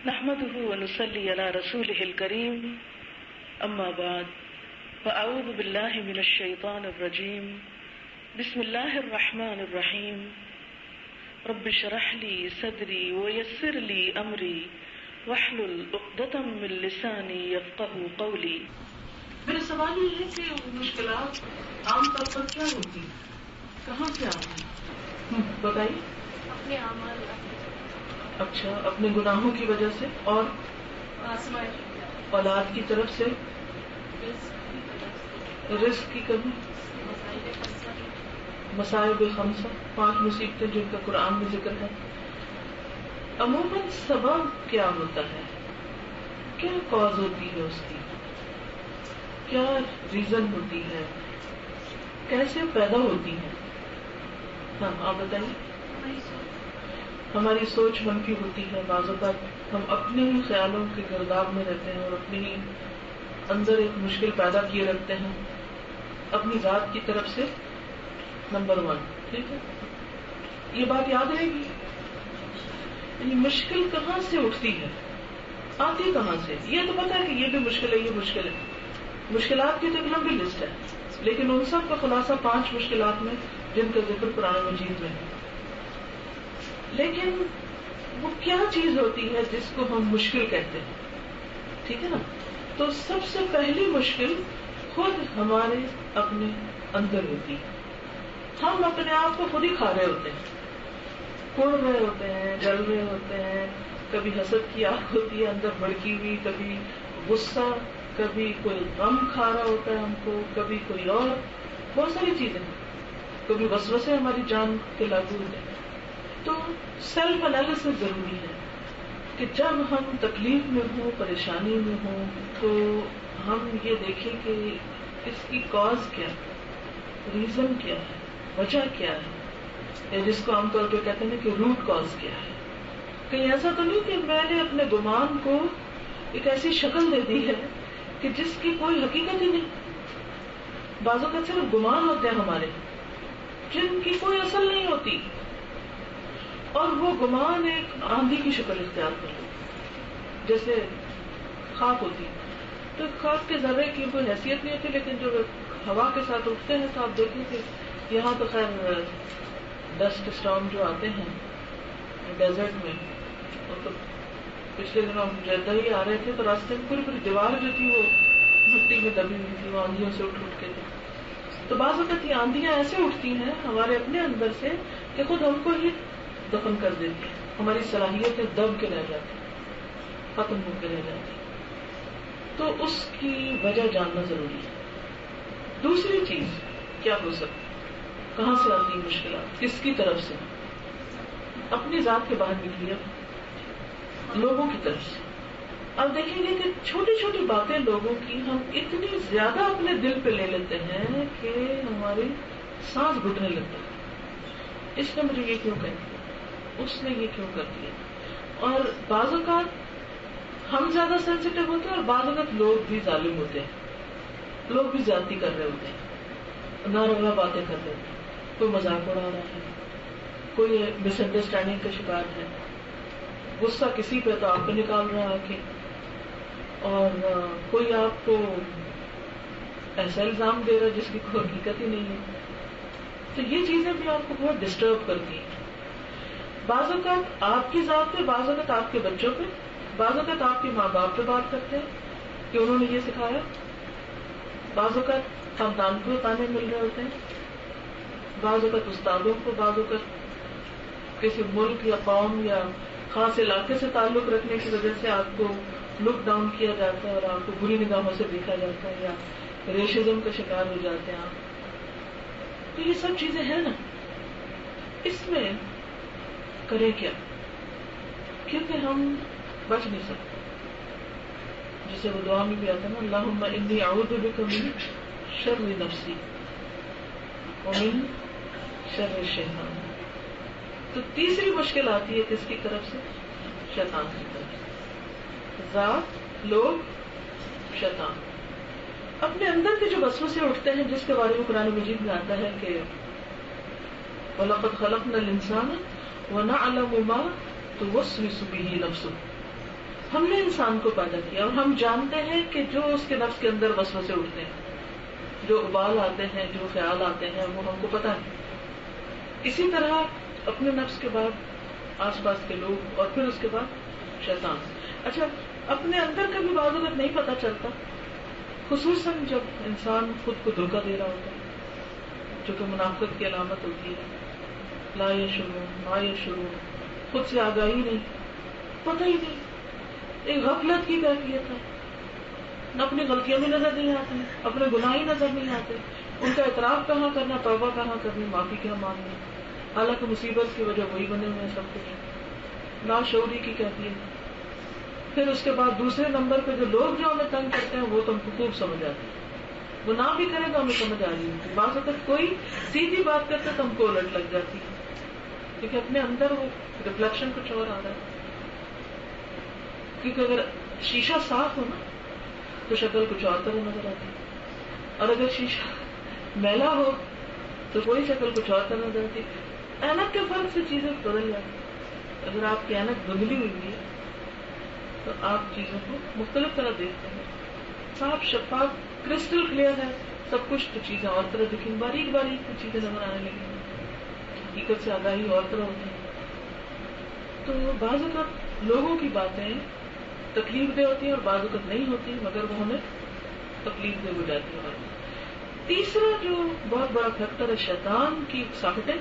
نحمده ونصلي على رسوله الكريم أما بعد فأعوذ بالله من الشيطان الرجيم بسم الله الرحمن الرحيم رب اشرح لي صدري ويسر لي أمري واحلل عقدة من لساني يفقهوا قولي. میرا سوال یہ ہے کہ مشکلات عام طور پر کیا ہوتی ہیں، کہاں سے آتی ہیں؟ بتائیے. اپنے اعمال، اچھا، اپنے گناہوں کی وجہ سے اور اولاد کی طرف سے، رزق کی کمی، مصائب خمسہ، 5 مصیبتیں جن کا قرآن میں ذکر ہے. عموماً سبب کیا ہوتا ہے، کیا کاز ہوتی ہے اس کی، کیا ریزن ہوتی ہے، کیسے پیدا ہوتی ہے؟ ہاں آپ بتائیے. ہماری سوچ منفی ہوتی ہے، بعض اوقات ہم اپنے ہی خیالوں کے گرداب میں رہتے ہیں اور اپنے ہی اندر ایک مشکل پیدا کیے رکھتے ہیں اپنی ذات کی طرف سے. نمبر 1، ٹھیک ہے، یہ بات یاد رہے گی. یعنی مشکل کہاں سے اٹھتی ہے، آتی کہاں سے؟ یہ تو پتا ہے کہ یہ بھی مشکل ہے، یہ مشکل ہے. مشکلات کی تو ایک لمبی لسٹ ہے، لیکن ان سب کا خلاصہ 5 مشکلات میں جن کا ذکر قرآن مجید میں ہے. لیکن وہ کیا چیز ہوتی ہے جس کو ہم مشکل کہتے ہیں؟ ٹھیک ہے نا. تو سب سے پہلی مشکل خود ہمارے اپنے اندر ہوتی ہے. ہم اپنے آپ کو خود ہی کھا رہے ہوتے ہیں، کوڑ رہے ہوتے ہیں، جل رہے ہوتے ہیں. کبھی حسد کی آگ ہوتی ہے اندر بھڑکی ہوئی، کبھی غصہ، کبھی کوئی غم کھا رہا ہوتا ہے ہم کو، کبھی کوئی اور بہت ساری چیزیں، کبھی وسوسے ہماری جان کے لاگو ہوتے ہیں. تو سیلف انالیسس ضروری ہے کہ جب ہم تکلیف میں ہوں، پریشانی میں ہوں، تو ہم یہ دیکھیں کہ اس کی کاز کیا ہے، ریزن کیا ہے، وجہ کیا ہے، یا جس کو عام طور پہ کہتے ہیں کہ روٹ کاز کیا ہے. کہیں ایسا تو نہیں کہ میں نے اپنے گمان کو ایک ایسی شکل دے دی ہے کہ جس کی کوئی حقیقت ہی نہیں. بعضوں کا صرف گمان ہوتے ہیں ہمارے، جن کی کوئی اصل نہیں ہوتی، اور وہ گمان ایک آندھی کی شکل اختیار کر لے. جیسے خاک ہوتی، تو خاک کے ذرے کی کوئی حیثیت نہیں ہوتی، لیکن جو ہوا کے ساتھ اٹھتے ہیں تو آپ دیکھیں کہ یہاں تو خیر ڈسٹ اسٹارم جو آتے ہیں ڈیزرٹ میں، تو پچھلے دنوں ہم جدہ ہی آ رہے تھے تو راستے میں پوری دیوار جو تھی وہ مٹی میں دبی ہوئی تھی، وہ آندھیوں سے اٹھ کے تھی. تو بعض وقت یہ آندھیاں ایسے اٹھتی ہیں ہمارے اپنے اندر سے کہ خود ہم کو ہی دفن کر دیتی ہے. ہماری صلاحیتیں دب کے رہ جاتی، ختم ہو کے رہ جاتی. تو اس کی وجہ جاننا ضروری ہے. دوسری چیز کیا ہو سکتی، کہاں سے آتی مشکلات، کس کی طرف سے؟ اپنی ذات کے باہر نکلیے، لوگوں کی طرف سے. اب دیکھیں گے کہ چھوٹی چھوٹی باتیں لوگوں کی ہم اتنی زیادہ اپنے دل پہ لے لیتے ہیں کہ ہماری سانس گھٹنے لگتی ہے. اس نے مجھے یہ کیوں کہہ دیا، اس نے یہ کیوں کر دیا. اور بعض اوقات ہم زیادہ سینسیٹیو ہوتے ہیں اور بعض اوقات لوگ بھی ظالم ہوتے ہیں، لوگ بھی زیادتی کر رہے ہوتے ہیں، ناروا باتیں کر رہے ہوتے ہیں. کوئی مذاق اڑا رہا ہے، کوئی مس انڈرسٹینڈنگ کا شکار ہے، غصہ کسی پہ تو آپ پہ نکال رہا ہے کہ، اور کوئی آپ کو ایسا الزام دے رہا ہے جس کی کوئی حقیقت ہی نہیں ہے. تو یہ چیزیں بھی آپ کو بہت ڈسٹرب کرتی ہیں. بعض اوقات آپ کی ذات پہ، بعض اوقات آپ کے بچوں پہ، بعض اوقات آپ کے ماں باپ پہ بات کرتے ہیں کہ انہوں نے یہ سکھایا. بعض اوقات خاندان کو تانے مل رہے ہوتے ہیں، بعض اوقات استادوں کو، بعض اوقات کسی ملک یا قوم یا خاص علاقے سے تعلق رکھنے کی وجہ سے آپ کو لک ڈاؤن کیا جاتا ہے اور آپ کو بری نگاہوں سے دیکھا جاتا ہے، یا ریشزم کا شکار ہو جاتے ہیں آپ. تو یہ سب چیزیں ہیں نا. اس میں کریں کیا؟ کیونکہ ہم بچ نہیں سکتے. جسے وہ دعا میں بھی آتا ہے نا، اللہم انی اعوذ بک من شر نفسی ومن شر الشیطان. تو تیسری مشکل آتی ہے کس کی طرف سے؟ شیطان کی طرف سے. ذات، لوگ، شیطان. اپنے اندر کے جو وسوسے اٹھتے ہیں جس کے بارے میں قرآن مجید میں آتا ہے کہ وَلَقَدْ خَلَقْنَا الْإِنسَانَ وَنَعْلَمُ مَا تُوَسْوِسُ بِهِ نَفْسُهُ. ہم نے انسان کو پیدا کیا اور ہم جانتے ہیں کہ جو اس کے نفس کے اندر وسوسے اٹھتے ہیں، جو ابال آتے ہیں، جو خیال آتے ہیں، وہ ہم کو پتا ہے۔ اسی طرح اپنے نفس کے بعد آس پاس کے لوگ اور پھر اس کے بعد شیطان۔ اچھا، اپنے اندر کا بھی بعض وقت نہیں پتا چلتا، خصوصاً جب انسان خود کو دھوکہ دے رہا ہوتا ہے، جو کہ منافقت کی علامت ہوتی ہے۔ لا یشعرون ما یشعرون، خود سے آگاہی نہیں، پتہ ہی نہیں، ایک غفلت کی کیفیت ہے، نہ اپنی غلطیاں بھی نظر نہیں آتی، اپنے گناہ ہی نظر نہیں آتے، ان کا اعتراف کہاں کرنا، توبہ کہاں کرنی، معافی کیا مانگنی، حالانکہ مصیبت کی وجہ وہی بنے ہوئے ہیں سب کچھ، لاشعوری کی کیفیت۔ پھر اس کے بعد دوسرے نمبر پہ جو لوگ جو ہمیں تنگ کرتے ہیں وہ تو ہم کو خوب سمجھ آتے ہیں، گناہ بھی کرے تو ہمیں سمجھ آ رہی ہوتی ہے، بعض وقت کوئی سیدھی بات کرتے تو ہم کو الٹ لگ جاتی ہے، کیونکہ اپنے اندر وہ ریفلیکشن کچھ اور آ رہا ہے۔ کیونکہ اگر شیشہ صاف ہو نا تو شکل کچھ اور طرح نظر آتی ہے، اور اگر شیشہ میلا ہو تو کوئی شکل کچھ اور طرح نظر آتی ہے۔ اینک کے فرق سے چیزیں بدل جاتی ہیں۔ اگر آپ کی اینک دھندلی ہوئی ہے تو آپ چیزوں کو مختلف طرح دیکھتے ہیں، صاف شفاف کرسٹل کلیئر ہے سب کچھ، تو چیزیں اور طرح دکھیں، باریک باریک چیزیں نظر آنے لگیں، حقیقت سے آگاہی اور طرح ہوتی ہے۔ تو بعض اوقات لوگوں کی باتیں تکلیف دہ ہوتی ہیں اور بعض اوقات نہیں ہوتی، مگر وہ ہمیں تکلیف دہ ہو جاتی ہے۔ تیسرا جو بہت بڑا فیکٹر ہے، شیطان کی ساکٹیں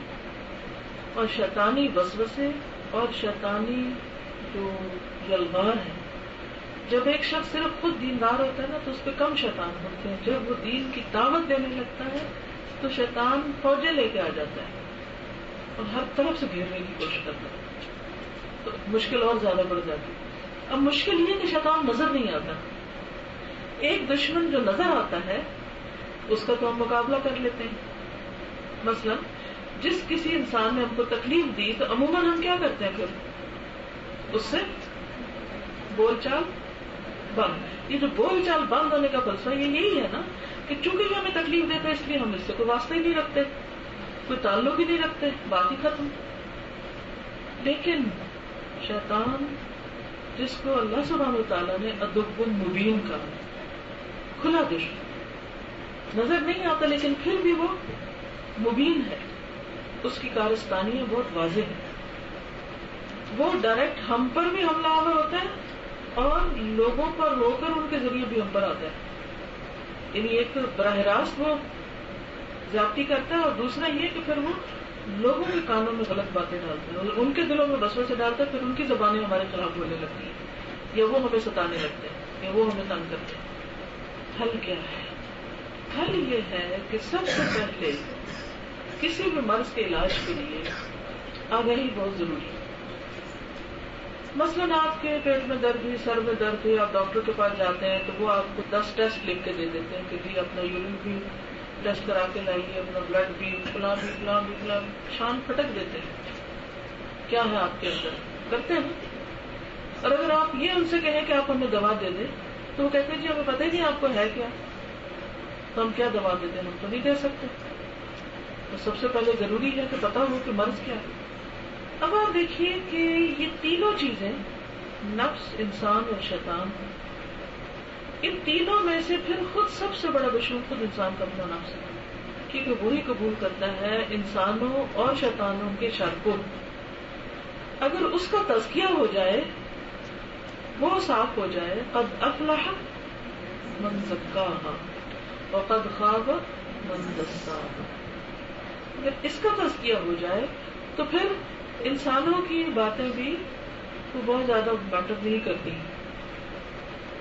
اور شیطانی وسوسے اور شیطانی جو یلغار ہے۔ جب ایک شخص صرف خود دیندار ہوتا ہے نا تو اس پہ کم شیطان ہوتے ہیں، جب وہ دین کی دعوت دینے لگتا ہے تو شیطان فوجیں لے کے آ جاتا ہے اور ہر طرف سے گھیرنے کی کوشش کرتا ہے، تو مشکل اور زیادہ بڑھ جاتی ہے۔ اب مشکل یہ کہ شیطان نظر نہیں آتا، ایک دشمن جو نظر آتا ہے اس کا تو ہم مقابلہ کر لیتے ہیں۔ مثلا جس کسی انسان نے ہم کو تکلیف دی تو عموماً ہم کیا کرتے ہیں، پھر اس سے بول چال بند۔ یہ جو بول چال بند ہونے کا فلسفہ یہ یہی ہے نا کہ چونکہ یہ ہمیں تکلیف دیتا ہے اس لیے ہم اس سے کوئی واسطہ ہی نہیں رکھتے، کوئی تعلق ہی نہیں رکھتے، بات ہی ختم۔ لیکن شیطان جس کو اللہ سبحانہ وتعالیٰ نے عدو مبین کہا، کھلا دشمن، نظر نہیں آتا لیکن پھر بھی وہ مبین ہے، اس کی کارستانیاں بہت واضح ہیں، وہ ڈائریکٹ ہم پر بھی حملہ آور ہوتا ہے اور لوگوں پر رو کر ان کے ذریعے بھی ہم پر آتا ہے۔ یعنی ایک تو براہ راست وہ زیادتی کرتا ہے اور دوسرا یہ کہ پھر وہ لوگوں کے کانوں میں غلط باتیں ڈالتے ہیں، ان کے دلوں میں وسوسے ڈالتا ہے، پھر ان کی زبانیں ہمارے خلاف بولنے لگتی ہیں یا وہ ہمیں ستانے لگتے ہیں یا وہ ہمیں تنگ کرتے ہیں۔ حل کیا ہے؟ حل یہ ہے کہ سب سے پہلے کسی بھی مرض کے علاج کے لیے آگاہی بہت ضروری ہے۔ مثلاً آپ کے پیٹ میں درد ہوئی، سر میں درد ہوئی، آپ ڈاکٹر کے پاس جاتے ہیں تو وہ آپ کو 10 ٹیسٹ لکھ کے دے دیتے ہیں کہ جی اپنا یورین بھی ٹیسٹ کرا کے لائیے، اپنا بلڈ بھی، فلاں بھی فلاں بھی فلاں، شان پھٹک دیتے ہیں کیا ہے آپ کے اندر، کرتے ہیں۔ اور اگر آپ یہ ان سے کہیں کہ آپ ہمیں دوا دے دیں تو وہ کہتے ہیں جی ہمیں پتہ ہی نہیں آپ کو ہے کیا، تو ہم کیا دوا دے دیں، ہم تو نہیں دے سکتے۔ تو سب سے پہلے ضروری ہے کہ پتہ ہو کہ مرض کیا ہے۔ اب آپ دیکھیے کہ یہ تینوں چیزیں، نفس، انسان اور شیطان، ان تینوں میں سے پھر خود سب سے بڑا دشمن خود انسان کا اپنا نفس ہے، کیونکہ وہی قبول کرتا ہے انسانوں اور شیطانوں کے شر کو۔ اگر اس کا تزکیہ ہو جائے، وہ صاف ہو جائے، قد افلح من زکاہا وقد خاب من دساہا، اگر اس کا تزکیہ ہو جائے تو پھر انسانوں کی باتیں بھی وہ بہت زیادہ میٹر نہیں کرتی،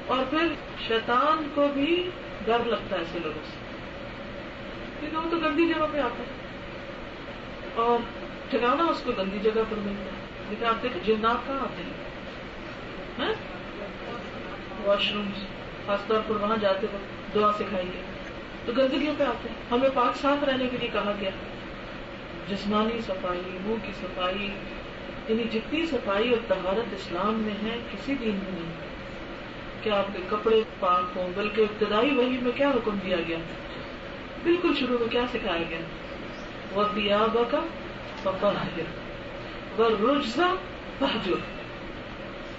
اور پھر شیطان کو بھی ڈر لگتا ہے ایسے لوگوں سے، کیونکہ وہ تو گندی جگہ پہ آتا ہے اور ٹھکانا اس کو گندی جگہ پر ملتا ہے۔ لیکن آپ دیکھیں جنات کہاں آتے ہیں، واش رومز، خاص طور پر وہاں جاتے وقت دعا سکھائی گئی تو گندگیوں پہ آتے ہیں۔ ہمیں پاک صاف رہنے کے لیے کہا گیا، جسمانی صفائی، منہ کی صفائی، یعنی جتنی صفائی اور طہارت اسلام میں ہے کسی دین میں نہیں کہ آپ کے کپڑے پاک ہوں، بلکہ ابتدائی وحی میں کیا حکم دیا گیا، بالکل شروع میں کیا سکھایا گیا، وَثِيَابَكَ فَطَهِّرْ وَالرُّجْزَ فَاهْجُرْ،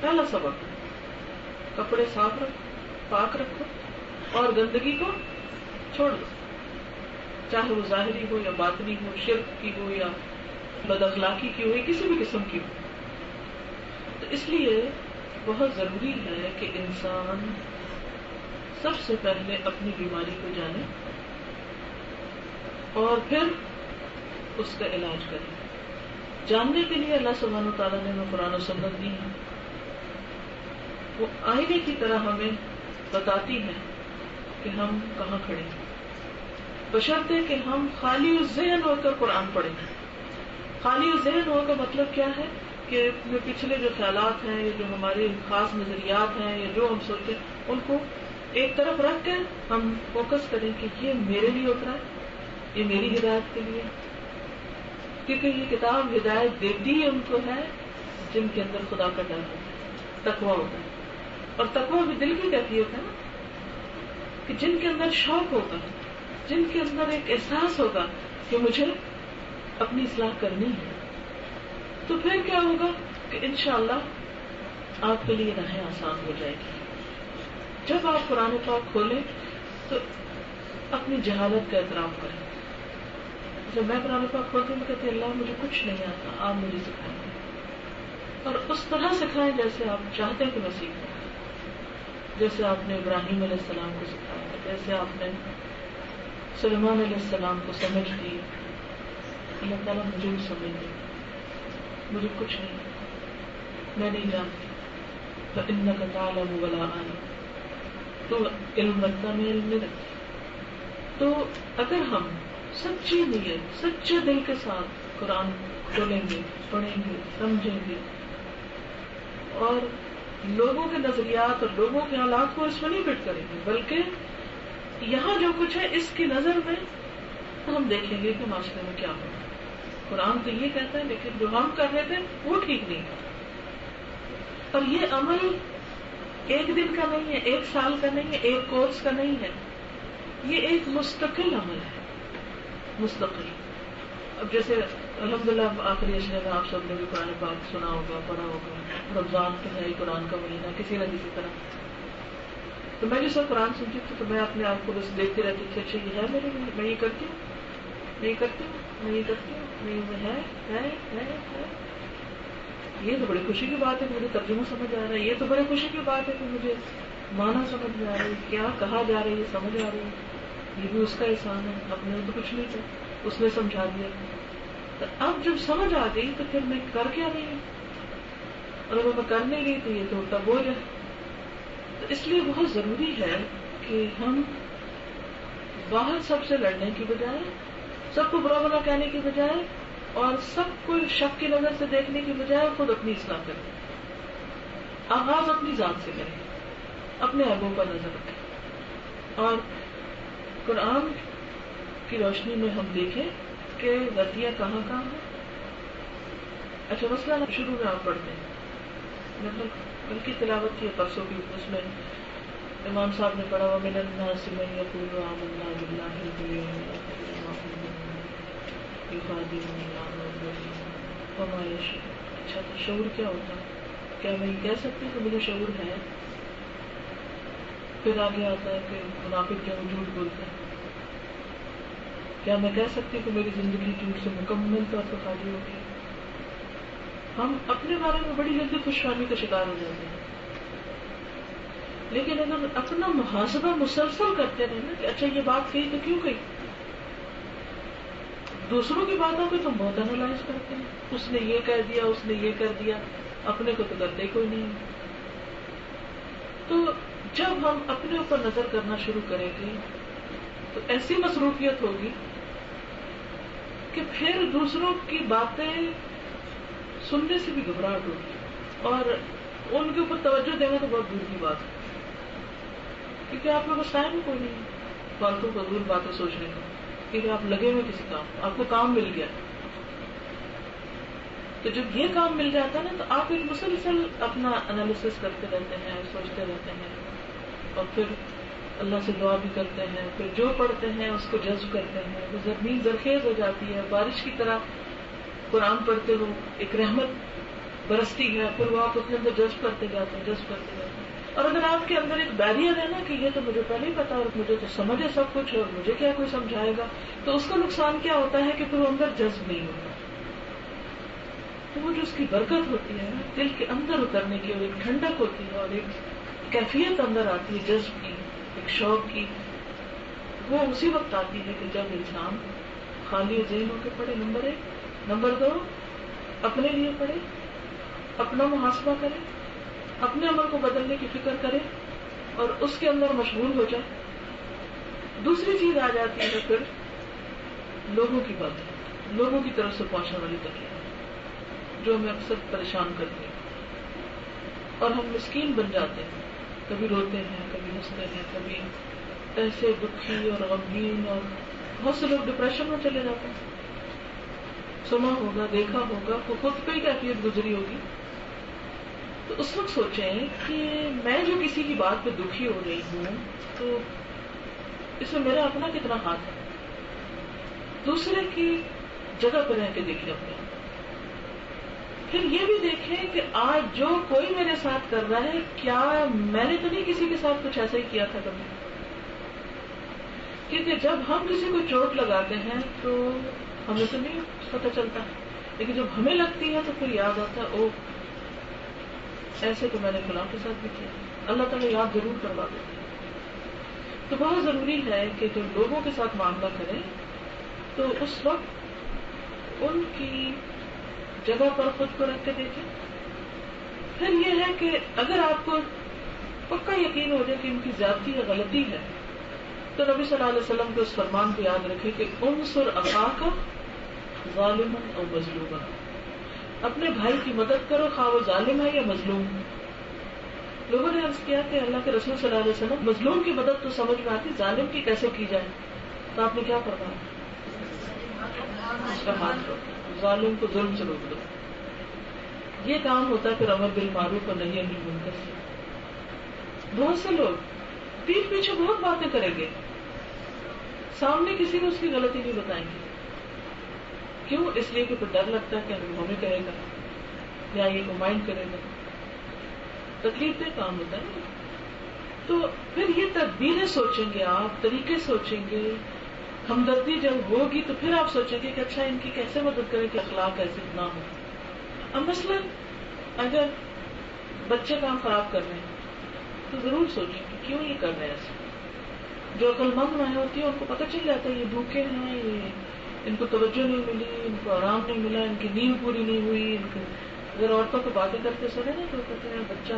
پہلا سبق کپڑے صاف رکھو، پاک رکھو، اور گندگی کو چھوڑ دو، چاہے وہ ظاہری ہو یا باطنی ہو، شرک کی ہو یا بد اخلاقی کی ہو یا کسی بھی قسم کی ہو. تو اس لیے بہت ضروری ہے کہ انسان سب سے پہلے اپنی بیماری کو جانے اور پھر اس کا علاج کرے. جاننے کے لیے اللہ سبحانہ و تعالیٰ نے ہمیں قرآن و سنت دی ہے. وہ آئینے کی طرح ہمیں بتاتی ہے کہ ہم کہاں کھڑے ہیں، بشرطے کہ ہم خالی ذہن ہو کر قرآن پڑھیں. خالی ذہن ہو کا مطلب کیا ہے کہ پچھلے جو خیالات ہیں یا جو ہمارے خاص نظریات ہیں یا جو ہم سوچتے ہیں ان کو ایک طرف رکھ کے ہم فوکس کریں کہ یہ میرے لیے اترا ہے، یہ میری ہدایت کے لیے. کیونکہ یہ کتاب ہدایت دیتی ان کو ہے جن کے اندر خدا کا ڈر ہوتا ہے، تقویٰ ہوتا ہے. اور تقویٰ بھی دل کی کیفیت ہے نا، کہ جن کے اندر شوق ہوگا، جن کے اندر ایک احساس ہوگا کہ مجھے اپنی اصلاح کرنی ہے، تو پھر کیا ہوگا کہ انشاءاللہ آپ کے لیے راہیں آسان ہو جائے گی. جب آپ قرآن پاک کھولیں تو اپنی جہالت کا اعتراف کریں. جب میں قرآن پاک کھولتی ہوں میں کہتی اللہ مجھے کچھ نہیں آتا، آپ مجھے سکھائیں گے، اور اس طرح سکھائیں جیسے آپ چاہتے ہیں کہ میں سیکھوں، جیسے آپ نے ابراہیم علیہ السلام کو سکھایا، جیسے آپ نے سلیمان علیہ السلام کو سمجھ دی. اللہ تعالیٰ مجھے بھی سمجھ دے. مجھے کچھ نہیں، میں نہیں جانتی. فإنك تعلم ولا أعلم، تو علم رکھتا میں علم نہیں رکھتی. تو اگر ہم سچی نیت، سچے دل کے ساتھ قرآن کھولیں گے، پڑھیں گے، سمجھیں گے، اور لوگوں کے نظریات اور لوگوں کے حالات کو اس میں نہیں فٹ کریں گے، بلکہ یہاں جو کچھ ہے اس کی نظر میں ہم دیکھیں گے کہ معاشرے میں کیا ہو. قرآن تو یہ کہتا ہے لیکن جو ہم کر رہے تھے وہ ٹھیک نہیں. اور یہ عمل ایک دن کا نہیں ہے، ایک سال کا نہیں ہے، ایک کورس کا نہیں ہے، یہ ایک مستقل عمل ہے، مستقل. اب جیسے الحمدللہ آخری اشرے میں آپ سب نے بھی قرآن پاک سنا ہوگا، پڑھا ہوگا. رمضان کے ہے، قرآن کا مہینہ کسی نہ کسی طرح. تو میں جس وقت قرآن سنتی تھی تو میں اپنے آپ کو بس دیکھتی رہتی تھی، اچھا یہ ہے میرے لیے، میں یہ کرتی ہوں، میں یہ کرتی ہوں، میں یہ کرتی ہوں، میں ہے. یہ تو بڑی خوشی کی بات ہے کہ مجھے ترجمہ سمجھ آ رہا ہے. یہ تو بڑی خوشی کی بات ہے کہ مجھے معنی سمجھ میں آ رہی ہے، کیا کہا جا رہا ہے یہ سمجھ آ رہی ہے. یہ بھی اس کا احسان ہے، اپنے تو کچھ نہیں تھا، اس نے سمجھا دیا. تو اب جب سمجھ آ گئی تو پھر میں کر کیا رہی ہوں، اور اگر میں کر نہیں رہی تو یہ تو تب بوجھ ہے. تو اس لیے بہت ضروری ہے کہ ہم باہر سب سے لڑنے کی بجائے، سب کو برا بھلا کہنے کی بجائے، اور سب کو شک کی نظر سے دیکھنے کی بجائے خود اپنی اصلاح کریں. آغاز اپنی ذات سے کریں، اپنے عیبوں پر نظر رکھیں، اور قرآن کی روشنی میں ہم دیکھیں کہ غلطیاں کہاں کہاں ہیں. اچھا مسئلہ شروع میں آپ پڑھتے ہیں، مطلب ان کی تلاوت کی پرسوں کی، اس میں امام صاحب نے پڑھا وَمِنَ النَّاسِ مَن يَقُولُ آمَنَّا بِاللَّهِ وَبِالْيَوْمِ الْآخِرِ يُخَادِعُونَ اللَّهَ وَمَا يَشْعُرُونَ. اچھا تو شعور کیا ہوتا ہے؟ کیا میں یہ کہہ سکتی ہوں کہ مجھے شعور ہے؟ پھر آگے آتا ہے کہ منافق جو جھوٹ بولتے ہیں. کیا میں کہہ سکتی ہوں کہ میری زندگی جھوٹ سے مکمل طور پر خالی ہوگی؟ ہم اپنے بارے میں بڑی جلدی خوش فہمی کا شکار ہو جاتے ہیں. لیکن اگر اپنا محاسبہ مسلسل کرتے رہے نا کہ اچھا یہ بات کہی تو کیوں کہی، دوسروں کی باتوں پہ تو بہت انالائز کرتے ہیں، اس نے یہ کہہ دیا، اس نے یہ کر دیا، اپنے کو تو کرتے کوئی نہیں. تو جب ہم اپنے اوپر نظر کرنا شروع کریں گے تو ایسی مصروفیت ہوگی کہ پھر دوسروں کی باتیں سننے سے بھی گھبراہٹ ہوگی، اور ان کے اوپر توجہ دینا تو بہت دور کی بات ہے، کیونکہ آپ کے پاس ٹائم کوئی نہیں فالتو فضول باتیں سوچنے کا، کیونکہ آپ لگے ہوئے کسی کام، آپ کو کام مل گیا. تو جب یہ کام مل جاتا ہے نا تو آپ ایک مسلسل اپنا انالیسس کرتے رہتے ہیں، سوچتے رہتے ہیں، اور پھر اللہ سے دعا بھی کرتے ہیں، پھر جو پڑھتے ہیں اس کو جذب کرتے ہیں، وہ زمین زرخیز ہو جاتی ہے. بارش کی طرح قرآن پڑھتے ہو ایک رحمت برستی ہے، پھر وہ آپ اپنے اندر جذب کرتے جاتے ہیں. اور اگر آپ کے اندر ایک بیریئر ہے نا کہ یہ تو مجھے پہلے ہی پتا اور مجھے تو سمجھ ہے سب کچھ اور مجھے کیا کوئی سمجھائے گا، تو اس کا نقصان کیا ہوتا ہے کہ پھر وہ اندر جذب نہیں ہوتا. تو وہ جو اس کی برکت ہوتی ہے نا دل کے اندر اترنے کی، اور ایک ٹھنڈک ہوتی ہے اور ایک کیفیت اندر آتی ہے جذب کی، ایک شوق کی، وہ اسی وقت آتی ہے کہ جب انسان خالی ذہن ہو کے پڑھے. نمبر 1. نمبر 2، اپنے لیے پڑھے، اپنا محاسبہ کرے، اپنے عمل کو بدلنے کی فکر کرے اور اس کے اندر مشغول ہو جائے. دوسری چیز آ جاتی ہے پھر لوگوں کی باتیں، لوگوں کی طرف سے پہنچنے والی تکلیف جو ہمیں اکثر پریشان کرتی ہے اور ہم مسکین بن جاتے ہیں. کبھی روتے ہیں، کبھی ہنستے ہیں، کبھی ایسے دکھی اور غمگین، اور بہت سے لوگ ڈپریشن میں چلے جاتے ہیں. سنا ہوگا، دیکھا ہوگا، خود پہ ہی کیفیت گزری ہوگی. تو اس وقت سوچیں کہ میں جو کسی کی بات پہ دکھی ہو رہی ہوں تو اس میں میرا اپنا کتنا ہاتھ ہے. دوسرے کی جگہ پہ رہ کے دیکھیں اپنے. پھر یہ بھی دیکھیں کہ آج جو کوئی میرے ساتھ کر رہا ہے کیا میں نے تو نہیں کسی کے ساتھ کچھ ایسا ہی کیا تھا کبھی. کیونکہ جب ہم کسی کو چوٹ لگاتے ہیں تو ہمیں تو نہیں پتہ چلتا، لیکن جب ہمیں لگتی ہے تو پھر یاد آتا ہے او ایسے تو میں نے فلاں کے ساتھ بھی کیا. اللہ تعالیٰ یاد ضرور کروا دیتے ہیں. تو بہت ضروری ہے کہ جب لوگوں کے ساتھ معاملہ کریں تو اس وقت ان کی جگہ پر خود کو رکھ کے دیکھیں. پھر یہ ہے کہ اگر آپ کو پکا یقین ہو جائے کہ ان کی زیادتی یا غلطی ہے تو نبی صلی اللہ علیہ وسلم کے اس فرمان کو یاد رکھیں کہ انصر اخاک ظالما او مظلوما. اپنے بھائی کی مدد کرو خواہ وہ ظالم ہے یا مظلوم. لوگوں نے عرض کیا کہ اللہ کے رسول صلی اللہ علیہ وسلم مظلوم کی مدد تو سمجھ میں آتی، ظالم کی کیسے کی جائے؟ تو آپ نے کیا فرمایا؟ اس کا ہاتھ روکو، ظالم کو ظلم سے روک دو. یہ کام ہوتا ہے پھر امر بالمعروف اور نہی عن المنکر سے. بہت سے لوگ پیٹھ پیچھے بہت باتیں کریں گے، سامنے کسی کو اس کی غلطی نہیں بتائیں گے. کیوں؟ اس لیے کہ پھر ڈر لگتا ہے کہ ہمیں کہے گا یا یہ کو مائنڈ کرے گا. تکلیف دہ کام ہوتا ہے نا. تو پھر یہ تدبیریں سوچیں گے آپ، طریقے سوچیں گے. ہمدردی جب ہوگی تو پھر آپ سوچیں گے کہ اچھا ان کی کیسے مدد کریں کہ اخلاق ایسے نہ ہو. اب مثلاً اگر بچے کام خراب کر رہے ہیں تو ضرور سوچیں کہ کیوں یہ کر رہے ہیں ایسے. جو عقل مند مائیں ہوتی ہے ان کو پتہ چل جاتا ہے یہ بھوکے ہیں، یہ ان کو توجہ نہیں ملی، ان کو آرام نہیں ملا، ان کی نیند پوری نہیں ہوئی. ان کو اگر عورتوں کو باتیں کرتے سنے نا تو کہتے ہیں بچہ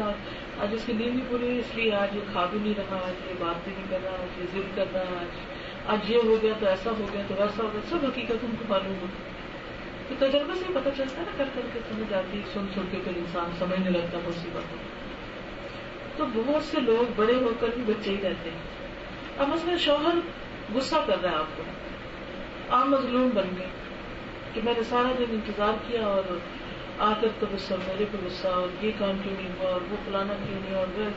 آج اس کی نیند نہیں پوری ہوئی اس لیے آج یہ کھا بھی نہیں رہا، آج یہ بات بھی نہیں کر رہا، آج یہ ضد کر رہا ہے، آج یہ ہو گیا تو ایسا ہو گیا تو ویسا ہو گیا. سب حقیقت ان کو معلوم ہوتی. تو تجربے سے پتہ چلتا ہے نا، کر کر کے سمجھ آتی، سن سن کے پھر انسان سمجھنے لگتا ہے اسی باتوں. تو بہت سے لوگ بڑے ہو کر بھی بچے ہی رہتے ہیں. اب مثلا شوہر غصہ کر رہا ہے آپ کو، آپ مظلوم بن گئے کہ میں نے سارا دن انتظار کیا اور آ کر تو غصہ میرے پہ غصہ، اور یہ کام کیوں نہیں ہوا اور وہ فلانا کیوں نہیں،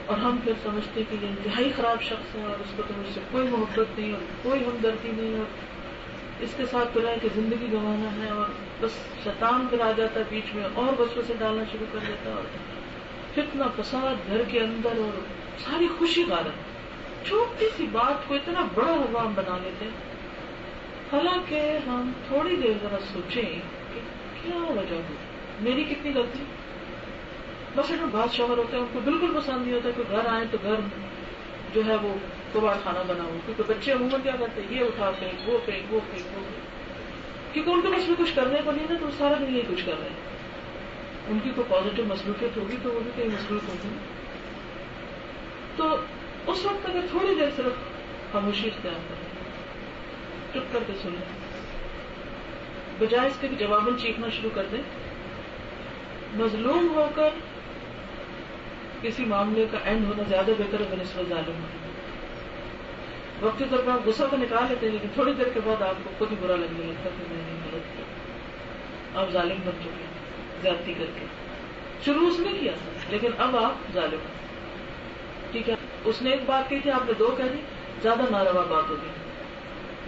اور ہم پھر سمجھتے کہ یہ انتہائی خراب شخص ہے اور اس کو تو مجھ سے کوئی محبت نہیں اور کوئی ہمدردی نہیں، اور اس کے ساتھ تو رہ کے زندگی گنوانا ہے. اور بس شیطان پھر آ جاتا ہے بیچ میں اور وسوسے ڈالنا شروع کر دیتا ہے، اور فتنہ فساد گھر کے اندر اور ساری خوشی غارت. چھوٹی سی بات کو اتنا بڑا ہنگام بنا لیتے ہیں. حالانکہ ہم تھوڑی دیر ذرا سوچیں کہ کیا وجہ ہو، میری کتنی غلطی. بس اگر بات شوہر ہوتے ہیں ان کو بالکل پسند نہیں ہوتا کہ گھر آئے تو گھر جو ہے وہ کباڑ خانہ بنا ہو، کیونکہ بچے عموماً کیا کرتے ہیں یہ اٹھا پھینک وہ پھینک وہ پھینک وہ پھینک، کیونکہ ان کے بس میں کچھ کرنے کو نہیں نا، تو سارا دن یہ کچھ کر رہے ہیں. ان کی کوئی پازیٹیو مصروفیت ہوگی تو وہ بھی کہیں مصروف ہوگی. تو اس وقت اگر تھوڑی دیر صرف خاموشی اختیار کریں، چپ کر کے سنیں، بجائے اس کے کہ جواباً چیخنا شروع کر دیں. مظلوم ہو کر کسی معاملے کا اینڈ ہونا زیادہ بہتر ہے بنسبت ظالم ہونا. وقتی طور پر آپ غصہ تو نکال لیتے ہیں لیکن تھوڑی دیر کے بعد آپ کو خود ہی برا لگنے لگتا ہے کہ میں نے غلط کیا. آپ ظالم بن چکے ہیں زیادتی کر کے. شروع اس نے کیا لیکن اب آپ ظالم ہیں. ٹھیک ہے، اس نے ایک بات کہی تھی، آپ نے 2 کہہ دی، زیادہ ناروا بات ہوگی.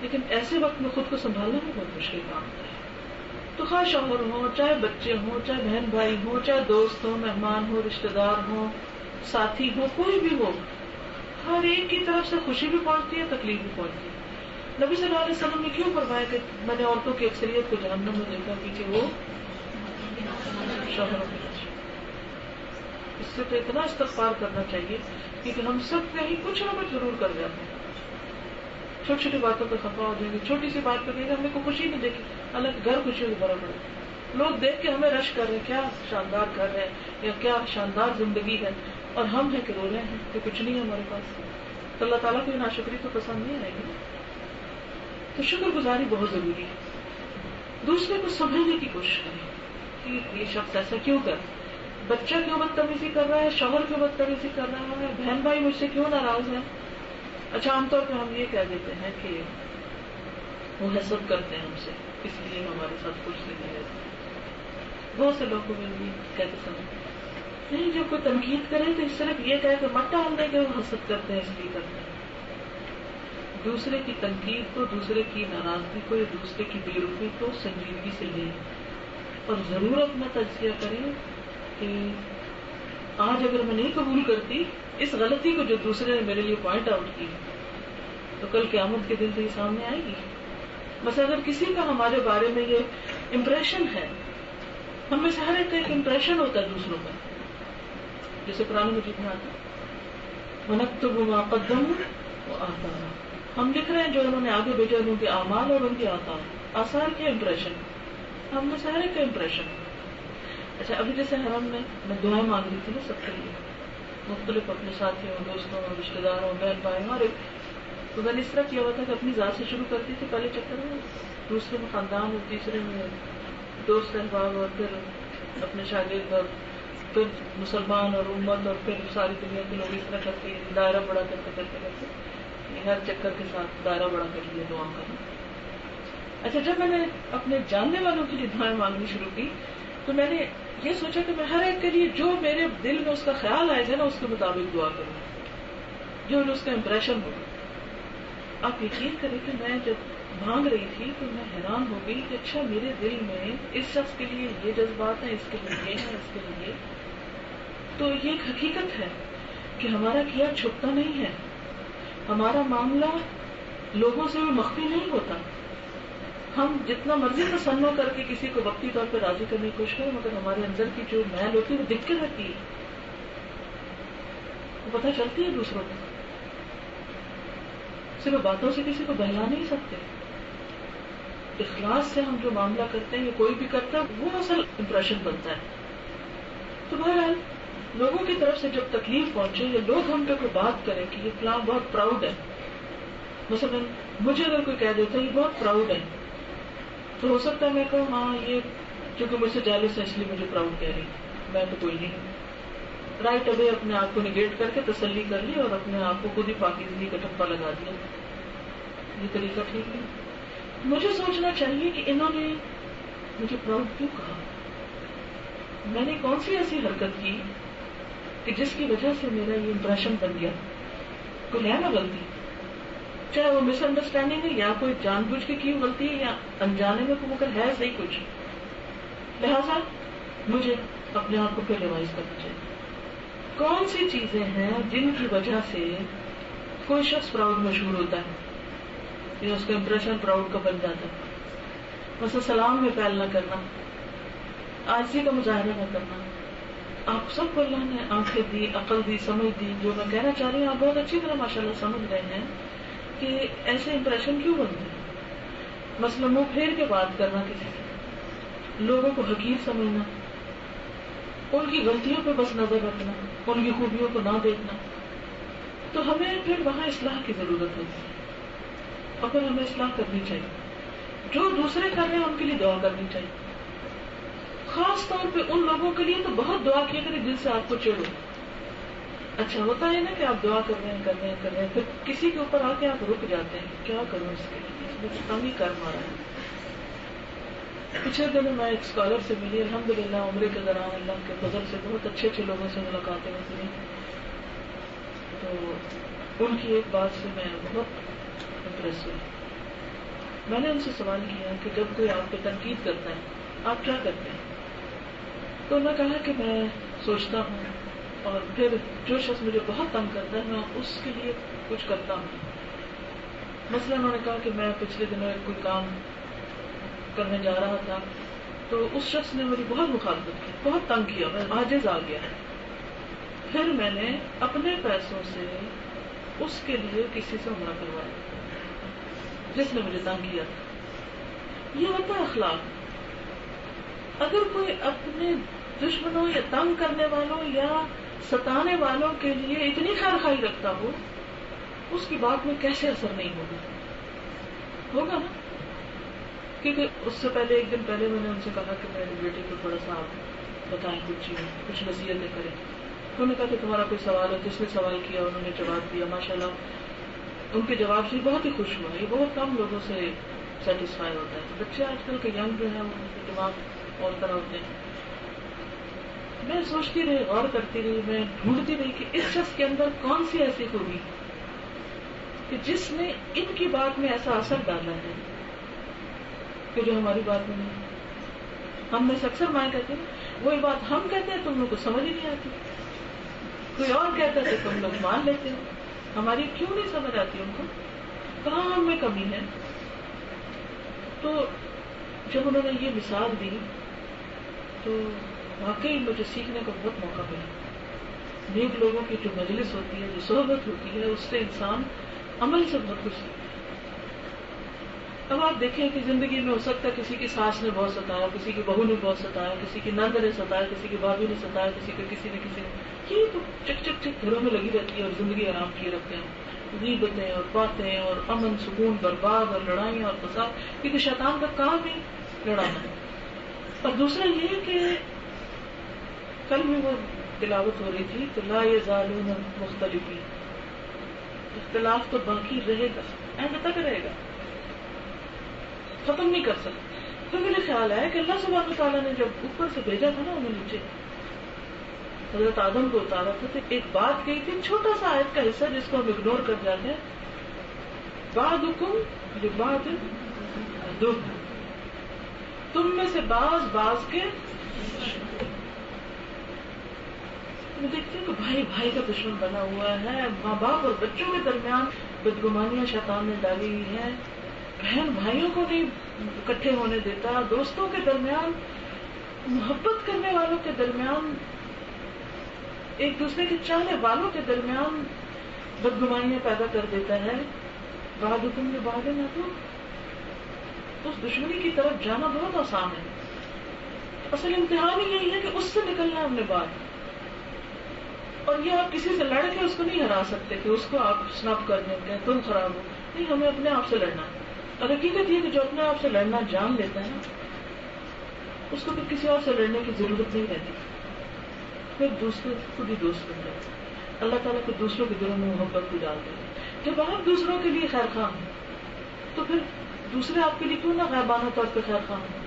لیکن ایسے وقت میں خود کو سنبھالنا بھی بہت مشکل کام ہوتا ہے. تو خواہ شوہر ہو، چاہے بچے ہوں، چاہے بہن بھائی ہوں، چاہے دوست ہوں، مہمان ہو، رشتے دار ہوں، ساتھی ہو، کوئی بھی ہو، ہر ایک کی طرف سے خوشی بھی پہنچتی ہے، تکلیف بھی پہنچتی ہے۔ نبی صلی اللہ علیہ وسلم نے کیوں فرمایا کہ میں نے عورتوں کی اکثریت کو جہنم میں دیکھا کیونکہ وہ شوہروں کی وجہ۔ اس سے تو اتنا استغفار کرنا چاہیے کیونکہ ہم سب کہیں کچھ نہ کچھ ضرور کر جاتے ہیں، چھوٹی چھوٹی باتوں پہ خفا ہو جائیں گے، چھوٹی سی بات پہ کہیں گے ہم نے کوئی خوشی نہیں دیکھی، حالانکہ گھر خوشیوں سے بھرا پڑا ہے، لوگ دیکھ کے ہمیں رش کر رہے ہیں، کیا شاندار گھر ہے یا کیا شاندار زندگی ہے، اور ہم ہیں کہ رو رہے ہیں کہ کچھ نہیں ہے ہمارے پاس۔ تو اللہ تعالیٰ کو یہ ناشکری تو پسند نہیں آئے گی۔ تو شکر گزاری بہت ضروری ہے۔ دوسرے کو سمجھنے کی کوشش کریں کہ یہ شخص ایسا کیوں کر، بچہ کیوں بدتمیزی کر رہا ہے، شوہر کیوں بدتمیزی کر رہا ہے، بہن بھائی مجھ سے کیوں ناراض ہے۔ اچھا، عام طور پہ ہم یہ کہہ دیتے ہیں کہ وہ حسد کرتے ہیں ہم سے، اس لیے ہمارے ساتھ کچھ نہیں رہتے۔ بہت سے لوگوں میں بھی کہتے سمجھ نہیں، جب کوئی تنقید کرے تو اس صرف یہ کہہ کہ مت ڈال دیں کہ وہ حسد کرتے ہیں اس لیے کرتے ہیں۔ دوسرے کی تنقید کو، دوسرے کی ناراضگی کو یا دوسرے کی بے رخی کو سنجیدگی سے لیں اور ضرور اپنا تجزیہ کریں کہ آج اگر میں نہیں قبول کرتی اس غلطی کو جو دوسرے نے میرے لیے پوائنٹ آؤٹ کی، تو کل قیامت کے دن تو یہ سامنے آئے گی۔ بس اگر کسی کا ہمارے بارے میں یہ امپریشن ہے، ہم میں سے ہر ایک کا ایک امپریشن ہوتا ہے دوسروں کا، جیسے قرآن مجید میں آتا ہے وَنَكْتُبُ مَا قَدَّمُوا وَآثَارَهُمْ، ہم لکھ رہے ہیں جو انہوں نے آگے بھیجا، ان کے اعمال اور ان کے آثار کے امپریشن، ہم میں سے ہر ایک کا امپریشن۔ اچھا، ابھی جیسے حرم میں دعائیں مانگ رہی تھی نا سب کے لیے، مختلف اپنے ساتھیوں، دوستوں، رشتے داروں، بہن بھائیوں، ہر ایک، تو میں نے اس طرح کیا ہوا تھا کہ اپنی ذات سے شروع کرتی تھی پہلے چکر میں، دوسرے میں خاندان اور تیسرے میں دوست احباب اور پھر اپنے شاگرد اور پھر مسلمان اور امت اور پھر ساری دنیا کے لوگ، اس طرح کرتے دائرہ بڑا کرتے ہر چکر کے ساتھ دائرہ بڑا کر لیا دعا کرنا۔ اچھا، جب میں نے اپنے جاننے والوں کے لیے دعائیں مانگنی شروع کی تو میں نے یہ سوچا کہ میں ہر ایک کے لیے جو میرے دل میں اس کا خیال آئے گا نا اس کے مطابق دعا کروں، جو اس کا امپریشن ہوگا۔ آپ یقین کریں کہ میں جب مانگ رہی تھی تو میں حیران ہو گئی کہ اچھا میرے دل میں اس شخص کے لیے یہ جذبات ہیں، اس کے لیے یہ ہے، اس کے لیے یہ۔ تو یہ ایک حقیقت ہے کہ ہمارا کیا چھپتا نہیں ہے، ہمارا معاملہ لوگوں سے بھی مخفی نہیں ہوتا۔ ہم جتنا مرضی تصنع کر کے کسی کو وقتی طور پہ راضی کرنے کی کوشش کریں، مگر ہمارے اندر کی جو میل ہوتی ہے وہ دکھ کے رہتی ہے، وہ پتہ چلتی ہے دوسروں کو۔ صرف باتوں سے کسی کو بہلا نہیں سکتے، اخلاص سے ہم جو معاملہ کرتے ہیں یا کوئی بھی کرتا ہے وہ اصل امپریشن بنتا ہے۔ تو بہرحال لوگوں کی طرف سے جب تکلیف پہنچے یا لوگ ہم پہ کوئی بات کریں کہ یہ فلاں بہت پراؤڈ ہے، مثلا مجھے اگر کوئی کہہ دیتا ہے یہ بہت پراؤڈ ہے، تو ہو سکتا ہے میں کہوں ہاں یہ چونکہ مجھ سے جیلس ہے اس لیے مجھے پراؤڈ کہہ رہی، میں تو کوئی نہیں، رائٹ اوے اپنے آپ کو نگیٹ کر کے تسلی کر لی اور اپنے آپ کو خود ہی پاکیزگی کا ٹھپا لگا دیا۔ یہ طریقہ ٹھیک نہیں۔ مجھے سوچنا چاہیے کہ انہوں نے مجھے پراؤڈ کیوں کہا، میں نے کون سی ایسی حرکت کی کہ جس کی وجہ سے میرا یہ امپریشن بن گیا، کوئی ہے نا غلطی، چاہے وہ مس انڈرسٹینڈنگ ہے یا کوئی جان بوجھ کے کی غلطی ہے یا انجانے میں مگر ہے صحیح کچھ، لہذا مجھے اپنے آپ کو پھر ریوائز کرنا چاہیے کون سی چیزیں ہیں جن کی وجہ سے کوئی شخص پراؤڈ مشہور ہوتا ہے یا اس کا امپریشن پراؤڈ کا بن جاتا ہے۔ مثلا سلام میں پہل نہ کرنا، عاجزی کا مظاہرہ نہ کرنا۔ آپ سب کو اللہ نے آنکھیں دی، عقل دی، سمجھ دی، جو میں کہنا چاہ رہی ہوں آپ بہت اچھی طرح ماشاءاللہ سمجھ رہے ہیں کہ ایسے امپریشن کیوں بنتے ہیں۔ مثلا منہ پھیر کے بات کرنا کسی سے، لوگوں کو حقیر سمجھنا، ان کی غلطیوں پہ بس نظر رکھنا، ان کی خوبیوں کو نہ دیکھنا، تو ہمیں پھر وہاں اصلاح کی ضرورت ہوتی ہے اور پھر ہمیں اصلاح کرنی چاہیے۔ جو دوسرے کر رہے ہیں ان کے لیے دعا کرنی چاہیے، خاص طور پہ ان لوگوں کے لیے تو بہت دعا کیا کریں جن سے آپ کو چڑ ہو۔ اچھا ہوتا ہے نا کہ آپ دعا کر رہے ہیں پھر کسی کے اوپر آ کے آپ رک جاتے ہیں، کیا کروں اس کے لیے، اس میں کم ہی کر مارا ہے۔ پچھلے دنوں میں ایک اسکالر سے ملی، الحمدللہ عمرے کے دوران اللہ کے فضل سے بہت اچھے اچھے لوگوں سے ملاقاتیں ہوئی، تو ان کی ایک بات سے میں بہت امپریس ہوئی۔ میں نے ان سے سوال کیا کہ جب کوئی آپ پہ تنقید کرتا ہے آپ کیا کرتے ہیں؟ تو انہوں نے کہا کہ میں سوچتا ہوں اور پھر جو شخص مجھے بہت تنگ کرتا ہے میں اس کے لیے کچھ کرتا ہوں. مثلا انہوں نے کہا کہ میں پچھلے دنوں ایک کوئی کام کرنے جا رہا تھا تو اس شخص نے میری بہت مخالفت کی, بہت تنگ کیا, میں عاجز آ گیا. پھر میں نے اپنے پیسوں سے اس کے لیے کسی سے عمرہ کروایا جس نے مجھے تنگ کیا تھا. یہ ہوتا ہے اخلاق. اگر کوئی اپنے دشمنوں یا تنگ کرنے والوں یا ستانے والوں کے لیے اتنی خیر خواہی رکھتا ہو, اس کی بات میں کیسے اثر نہیں ہوگا؟ ہوگا نا. کیونکہ اس سے پہلے ایک دن پہلے میں نے ان سے کہا کہ میرے بیٹے کو تھوڑا سا آپ بتائیں کچھ چیزیں, کچھ نصیحتیں کریں. انہوں نے کہا کہ تمہارا کوئی سوال ہے. جس نے سوال کیا انہوں نے جواب دیا. ماشاءاللہ ان کے جواب سے بہت ہی خوش ہوا. یہ بہت کم لوگوں سے سیٹسفائی ہوتا ہے. بچے آج کل کے ینگ جو ہیں ان کے دماغ اور طرح ہوتے ہیں. میں سوچتی رہی, غور کرتی رہی, میں ڈھونڈتی رہی کہ اس شخص کے اندر کون سی ایسی خوبی کہ جس نے ان کی بات میں ایسا اثر ڈالا ہے کہ جو ہماری بات میں نہیں. ہم میں سے اکثر مائیں کہتے ہیں وہی بات ہم کہتے ہیں تم لوگ کو سمجھ ہی نہیں آتی, کوئی اور کہتا ہے تو تم لوگ مان لیتے ہو. ہماری کیوں نہیں سمجھ آتی ان کو؟ کہاں ہم میں کمی ہے؟ تو جب انہوں نے یہ مثال دی تو واقعی مجھے سیکھنے کا بہت موقع ملا. نیک لوگوں کی جو مجلس ہوتی ہے, جو صحبت ہوتی ہے, اس سے انسان عمل سے بہت کچھ سیکھتا ہے. اب آپ دیکھیں کہ زندگی میں ہو سکتا ہے کسی کی ساس نے بہت ستایا, کسی کی بہو نے بہت ستایا, کسی کی نند نے ستایا, کسی کی بھابھی نے ستایا, کسی نے یہ تو چک چک چک گھروں میں لگی رہتی ہے اور زندگی آرام کیے رکھتے ہیں. غیبتیں اور باتیں اور امن سکون برباد اور لڑائیاں اور فساد, کیونکہ شیطان کا کام ہی لڑانا ہے. اور دوسرا یہ کہ کل بھی وہ تلاوت ہو رہی تھی تو لا یزالون مختلفین, اختلاف تو باقی رہے گا, اینڈ تک رہے گا, ختم نہیں کر سکتے. پھر میرے خیال ہے کہ اللہ سبحانہ وتعالیٰ نے جب اوپر سے بھیجا تھا نا انہیں نیچے, حضرت آدم کو اتارا تھا تو ایک بات کہی تھی, چھوٹا سا آیت کا حصہ جس کو ہم اگنور کر جاتے ہیں, بعضکم لبعض عدو, تم میں سے بعض کے. میں دیکھتی ہوں کہ بھائی بھائی کا دشمن بنا ہوا ہے, ماں باپ اور بچوں کے درمیان بدگمانیاں شیطان نے ڈالی ہوئی ہیں, بہن بھائیوں کو نہیں اکٹھے ہونے دیتا, دوستوں کے درمیان, محبت کرنے والوں کے درمیان, ایک دوسرے کے چاہنے والوں کے درمیان بدگمانیاں پیدا کر دیتا ہے. بعضکم لبعض عدو, اس دشمنی کی طرف جانا بہت آسان ہے. اصل امتحان ہی یہی ہے کہ اس سے نکلنا ہے اپنے بعد. اور یہ آپ کسی سے لڑ کے اس کو نہیں ہرا سکتے کہ اس کو آپ سنپ کر دیں کہ تم خراب ہو. نہیں, ہمیں اپنے آپ سے لڑنا ہے. اور حقیقت یہ کہ جو اپنے آپ سے لڑنا جان لیتا ہے نا, اس کو پھر کسی اور سے لڑنے کی ضرورت نہیں رہتی. پھر دوسرے خود ہی دوست بن جاتے. اللہ تعالیٰ کو دوسروں کے دلوں میں محبت کو ڈالتے ہیں. جب آپ دوسروں کے لیے خیر خواہ ہیں تو پھر دوسرے آپ کے لیے کیوں نہ غائبانہ طور پہ خیر خواہ ہوں.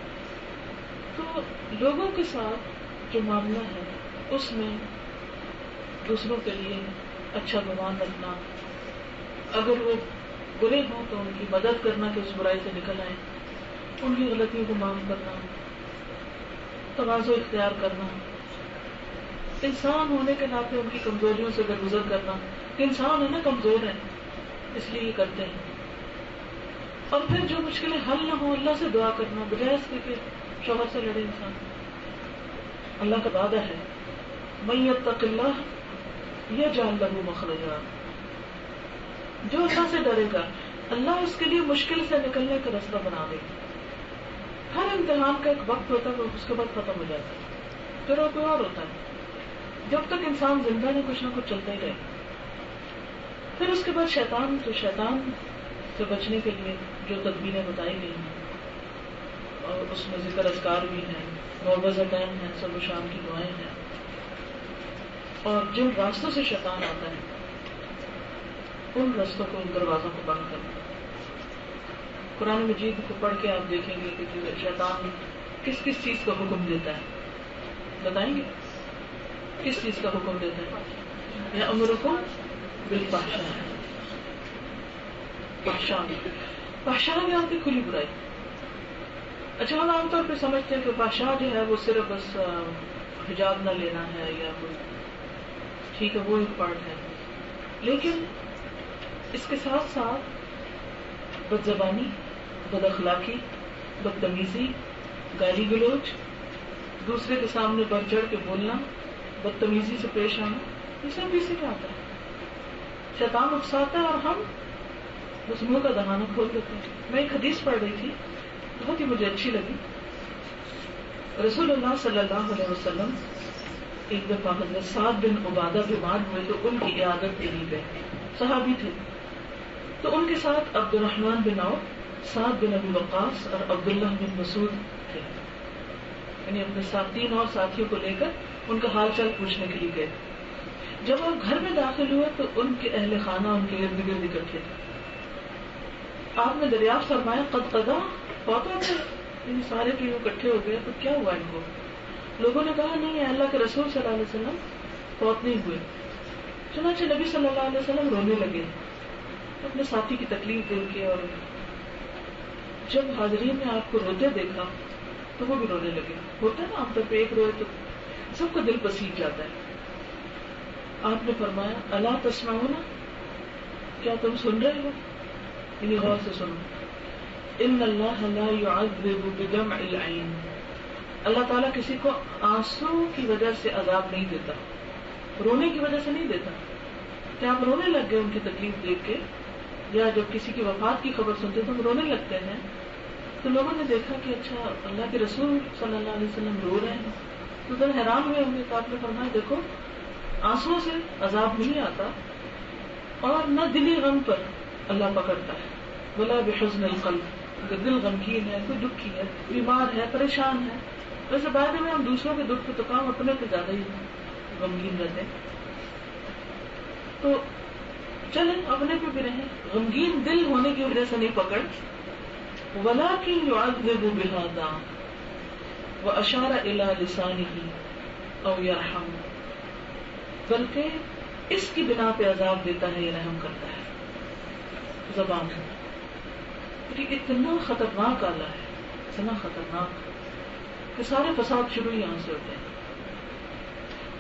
تو لوگوں کے ساتھ جو معاملہ ہے اس میں دوسروں کے لیے اچھا گمان رکھنا, اگر وہ برے ہوں تو ان کی مدد کرنا کہ اس برائی سے نکل آئیں, ان کی غلطیوں کو معاف کرنا, تواضع اختیار کرنا, انسان ہونے کے ناطے ان کی کمزوریوں سے درگزر کرنا کہ انسان ہے نا, کمزور ہے اس لیے یہ کرتے ہیں. اور پھر جو مشکلیں حل نہ ہوں اللہ سے دعا کرنا, بجائے اس کے کہ شوہر سے لڑے انسان. اللہ کا وعدہ ہے من یتق اللہ یجعل لہ مخرجا, جو اللہ سے ڈرے گا اللہ اس کے لیے مشکل سے نکلنے کا راستہ بنا دے گا. ہر امتحان کا ایک وقت ہوتا ہے, اس کے بعد ختم ہو جاتا ہے, پھر اور کوئی اور ہوتا ہے. جب تک انسان زندہ ہے کچھ نہ کچھ چلتا ہی رہے. پھر اس کے بعد شیطان, تو شیطان سے بچنے کے لیے جو تدبیریں بتائی گئی ہیں اور اس میں ذکر اذکار بھی ہیں, موعظتین ہیں, صبح و شام کی دعائیں ہیں, اور جن راستوں سے شیطان آتا ہے ان راستوں کو, ان دروازوں کو بند کرنا. قرآن مجید کو پڑھ کے آپ دیکھیں گے کہ شیطان کس کس چیز کا حکم دیتا ہے, بتائیں گے کس چیز کا حکم دیتا ہے؟ یا امرکم بالفحشاء, فحشاء میں آتی کھلی برائی. اچھا ہم عام طور پہ سمجھتے ہیں کہ بادشاہ جو ہے وہ صرف بس حجاب نہ لینا ہے یا کوئی ٹھیک ہے وہ ایک پارٹ ہے، لیکن اس کے ساتھ ساتھ بد زبانی، بد اخلاقی، بدتمیزی، گالی گلوچ، دوسرے کے سامنے بڑھ چڑھ کے بولنا، بدتمیزی سے پیش آنا، یہ سب اسی میں آتا ہے. شیطان اکساتا ہے اور ہم بس منہ کا دہانہ کھول دیتے ہیں. میں ایک حدیث پڑھ رہی تھی، بہت ہی مجھے اچھی لگی. رسول اللہ صلی اللہ علیہ وسلم ایک دفعہ حضرت سعد بن عبادہ بیمار ہوئے تو ان کی عیادت کے لیے گئے. صحابی تھے. تو ان کے ساتھ عبد الرحمن بن عوف، سعد بن ابی وقاص اور عبداللہ بن مسعود تھے. یعنی اپنے ساتھ 3 اور ساتھیوں کو لے کر ان کا حال چال پوچھنے کے لیے گئے. جب آپ گھر میں داخل ہوئے تو ان کے اہل خانہ ان کے ارد گرد اکٹھے تھے. آپ نے دریافت فرمایا قد قضا، فوت ہو گئے؟ یعنی سارے جو اکٹھے ہو گئے تو کیا ہوا ان کو؟ لوگوں نے کہا نہیں ہے، اللہ کے رسول صلی اللہ علیہ وسلم فوت نہیں ہوئے. چنانچہ نبی صلی اللہ علیہ وسلم رونے لگے اپنے ساتھی کی تکلیف دیکھ کے، اور جب حاضرین نے آپ کو روتے دیکھا تو وہ بھی رونے لگے. ہوتا ہے نا عام طور پہ ایک روئے تو سب کا دل پسیج جاتا ہے. آپ نے فرمایا الا تسمعون، کیا تم سن رہے ہو؟ یعنی غور سے سنو. ان اللہ لا يعذب بدمع العین، اللہ تعالیٰ کسی کو آنسو کی وجہ سے عذاب نہیں دیتا، رونے کی وجہ سے نہیں دیتا. کیا آپ رونے لگ گئے ان کی تکلیف دیکھ کے؟ یا جب کسی کی وفات کی خبر سنتے تو ہم رونے لگتے ہیں. تو لوگوں نے دیکھا کہ اچھا اللہ کے رسول صلی اللہ علیہ وسلم رو رہے ہیں تو ذرا حیران ہوئے ہوں گے. تو آپ نے فرمایا دیکھو آنسو سے عذاب نہیں آتا اور نہ دلی غم پر اللہ پکڑتا ہے. ولا بحزن القلب، اگر دل غمگین ہے، کوئی دکھی ہے، بیمار ہے، پریشان ہے. ویسے بعد میں ہم دوسروں کے دکھ تو کام اپنے سے زیادہ ہی غمگین رہتے ہیں. تو چلیں اپنے پہ بھی رہیں. غمگین دل ہونے کی وجہ سے نہیں پکڑ. ولكن يعذب بهذا واشار الى لسانه او يرحم، بلکہ اس کی بنا پہ عذاب دیتا ہے یا رحم کرتا ہے. زبان یہ اتنا خطرناک آلہ ہے، اتنا خطرناک کہ سارے فساد شروع یہاں سے ہوتے ہیں.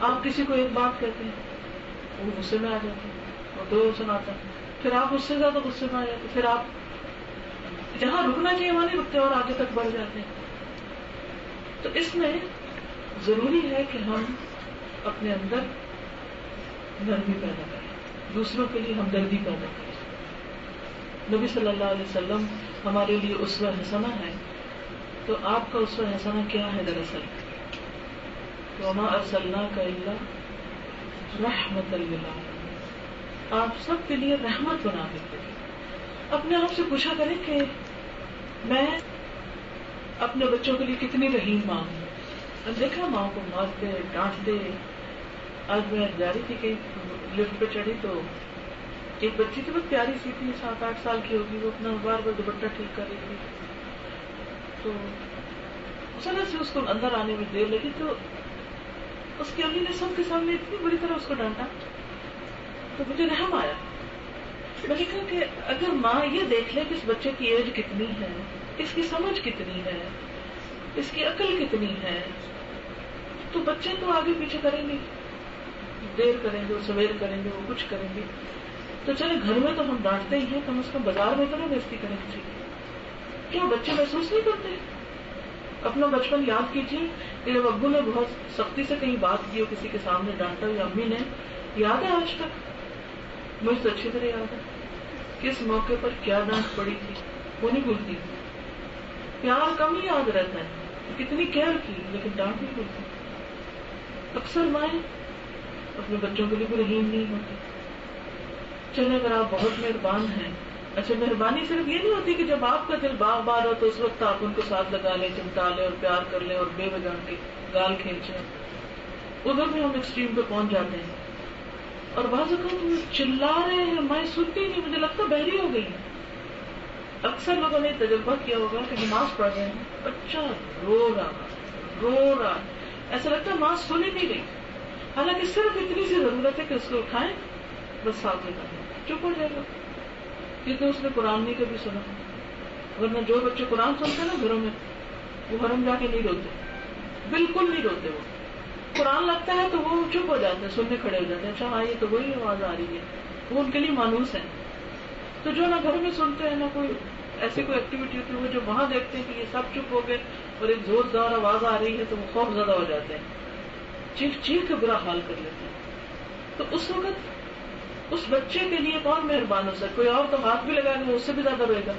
آپ کسی کو ایک بات کہتے ہیں وہ غصے میں آ جاتے ہیں اور 2 سناتا ہے، پھر آپ اس سے زیادہ غصے میں آ جاتے ہیں، پھر آپ جہاں رکنا چاہیے وہاں نہیں رکتے اور آگے تک بڑھ جاتے ہیں. تو اس میں ضروری ہے کہ ہم اپنے اندر نرمی پیدا کریں، دوسروں کے لیے ہمدردی پیدا کریں. نبی صلی اللہ علیہ وسلم ہمارے لیے اسوہ حسنہ ہے. تو آپ کا اسوہ حسنہ کیا ہے دراصل؟ وما ارسلناک الا رحمۃ للعالمین، آپ سب کے لیے رحمت بنا دیتے ہیں. اپنے آپ سے پوچھا کریں کہ میں اپنے بچوں کے لیے کتنی رحیم ماں ہوں. دیکھا ماں کو مارتے ڈانٹتے. آج میں جا رہی تھی کہ لفٹ پہ چڑھی تو ایک بچی تھی بہت پیاری سی تھی، 7-8 سال کی ہوگی. وہ اپنا بار بار دوپٹہ ٹھیک کر رہی تھی تو سر سے اس کو اندر آنے میں دیر لگی تو اس کی امی نے سب کے سامنے اتنی بری طرح اس کو ڈانٹا تو مجھے رحم آیا. میں نے کہا کہ اگر ماں یہ دیکھ لے کہ اس بچے کی ایج کتنی ہے، اس کی سمجھ کتنی ہے، اس کی عقل کتنی ہے، تو بچے تو آگے پیچھے کریں گے، دیر کریں گے، سویر کریں گے، وہ کچھ کریں گے. تو چلے گھر میں تو ہم ڈانٹتے ہی ہیں، کم از کم بازار میں تو نہیں بےزتی کریں گے. کیا بچے محسوس نہیں کرتے؟ اپنا بچپن یاد کیجیے کہ جب ابو نے بہت سختی سے کہیں بات کی ہو، کسی کے سامنے ڈانٹا یا امی نے، یاد ہے آج تک؟ مجھے تو اچھی طرح یاد ہے کس موقع پر کیا ڈانٹ پڑی تھی، وہ نہیں بھولتی. پیار کم ہی یاد رہتا ہے، کتنی کیئر کی لیکن ڈانٹ نہیں بھولتی. اکثر مائیں اپنے بچوں کے لیے بھی رحیم نہیں ہوتی. چلے اگر آپ بہت مہربان ہیں، اچھا مہربانی صرف یہ نہیں ہوتی کہ جب آپ کا دل باغ بار ہو تو اس وقت آپ ان کو ساتھ لگا لیں، چمٹا لیں اور پیار کر لیں اور بے وجہ کے گال کھینچیں. ادھر بھی ہم ایکسٹریم پہ پہنچ جاتے ہیں اور بعض اوقات وہ چلا رہے ہیں، میں سنتی نہیں، مجھے لگتا بہری ہو گئی. اکثر لوگوں نے تجربہ کیا ہوگا کہ نماز پڑھ رہے ہیں، بچہ رو رہا، ایسا لگتا ہے نماز سن ہی نہیں رہی، حالانکہ صرف اتنی سی ضرورت ہے کہ اس کو اٹھائیں، بس ساتھ لگا دیں، چپ ہو جائے گا کیونکہ اس نے قرآن نہیں کبھی سنا. ورنہ جو بچے قرآن سنتے ہیں نا گھروں میں، وہ حرم جا کے نہیں روتے, بالکل نہیں روتے. وہ قرآن لگتا ہے تو وہ چپ ہو جاتے ہیں, سننے کھڑے ہو جاتے ہیں, اچھا ہاں یہ تو وہی آواز آ رہی ہے. وہ ان کے لیے مانوس ہے. تو جو نہ گھر میں سنتے ہیں نہ کوئی ایسی کوئی ایکٹیویٹی ہوتی ہے, وہ جو وہاں دیکھتے ہیں کہ یہ سب چپ ہو گئے اور ایک زوردار آواز آ رہی ہے تو وہ خوف زدہ ہو جاتے ہیں, چیخ چیخ کے برا حال کر لیتے ہیں. تو اس وقت اس بچے کے لیے کون مہربان ہو سکتا؟ کوئی اور تو ہاتھ بھی لگائے گا, اس سے بھی زیادہ روئے گا.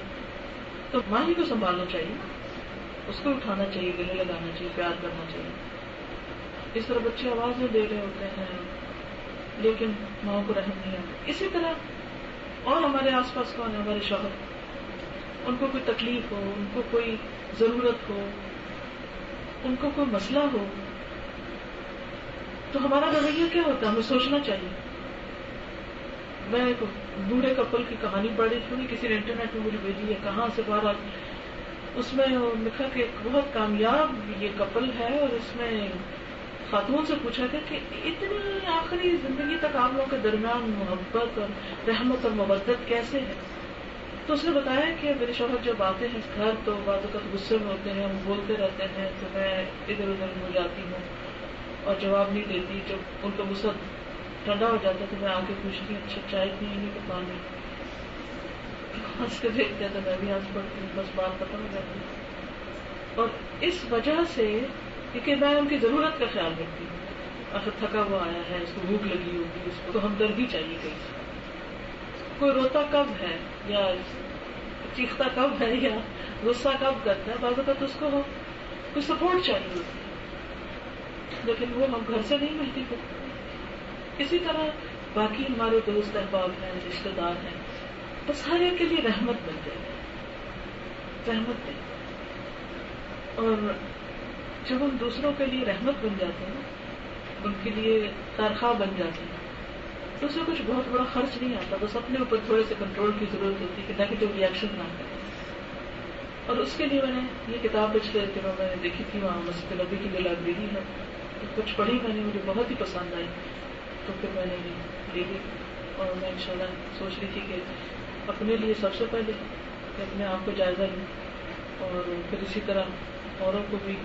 تو ماں ہی کو سنبھالنا چاہیے, اس کو اٹھانا چاہیے, گلے لگانا چاہیے, پیار کرنا چاہیے. اس طرح بچے آواز میں دے رہے ہوتے ہیں لیکن ماں کو رحم نہیں آتا. اسی طرح اور ہمارے آس پاس کون ہے؟ ہمارے شوہر. ان کو کوئی تکلیف ہو, ان کو کوئی ضرورت ہو, ان کو کوئی مسئلہ ہو, تو ہمارا رویہ کیا ہوتا ہے؟ ہمیں سوچنا چاہیے. میں ایک بوڑھے کپل کی کہانی پڑھی تھی, کسی نے انٹرنیٹ میں مجھے بھیجی ہے, کہاں سے باہر. اس میں لکھا کہ ایک بہت کامیاب یہ کپل ہے اور اس میں خاتون سے پوچھا گیا کہ اتنی آخری زندگی تک آپ لوگوں کے درمیان محبت اور رحمت اور مودت کیسے ہے؟ تو اس نے بتایا کہ میرے شوہر جب آتے ہیں گھر تو بعض اوقات غصے میں ہوتے ہیں, ہم بولتے رہتے ہیں تو میں ادھر ادھر ہو جاتی ہوں اور جواب نہیں دیتی. جب ان کا غصہ ٹھنڈا ہو جاتا ہے تو میں آ کے پوچھتی ہوں اچھا چائے پی نہیں تو پانی, ہنس کے دیکھتے ہیں تو میں بھی ہنس پڑتی ہوں, بس بات ختم ہو جاتی ہے. اور اس وجہ سے کہ میں ان کی ضرورت کا خیال رکھتی ہوں. آخر تھکا ہوا آیا ہے, اس کو بھوک لگی ہوگی, اس کو تو ہمدردی چاہیے کہیں سے. کوئی روتا کب ہے یا چیختا کب ہے یا غصہ کب کرتا ہے, بعض اوقات اس کو کوئی سپورٹ چاہیے ہوتی ہے, لیکن وہ ہم گھر سے نہیں ملتی. اسی طرح باقی ہمارے دوست احباب ہیں, رشتے دار ہیں, بس ہر ایک کے لیے رحمت بن جائے, رحمت دیں. اور جب ہم دوسروں کے لیے رحمت بن جاتے ہیں, ان کے لیے خیرخواہ بن جاتے ہیں, تو اس سے کچھ بہت بڑا خرچ نہیں آتا. بس اپنے اوپر تھوڑے سے کنٹرول کی ضرورت ہوتی ہے کہ نیگیٹو ریئیکشن نہ کریں. اور اس کے لیے میں نے یہ کتاب پچھلے دنوں میں نے دیکھی تھی, وہاں مسجد نبی کی جو لائبریری ہے, کچھ پڑھی میں نے, مجھے بہت ہی پسند آئی, تو پھر میں نے یہ لے لی. اور میں انشاءاللہ سوچ رہی تھی کہ اپنے لیے سب سے پہلے کہ اپنے آپ کو جائزہ لوں, اور پھر اسی طرح اوروں کو بھی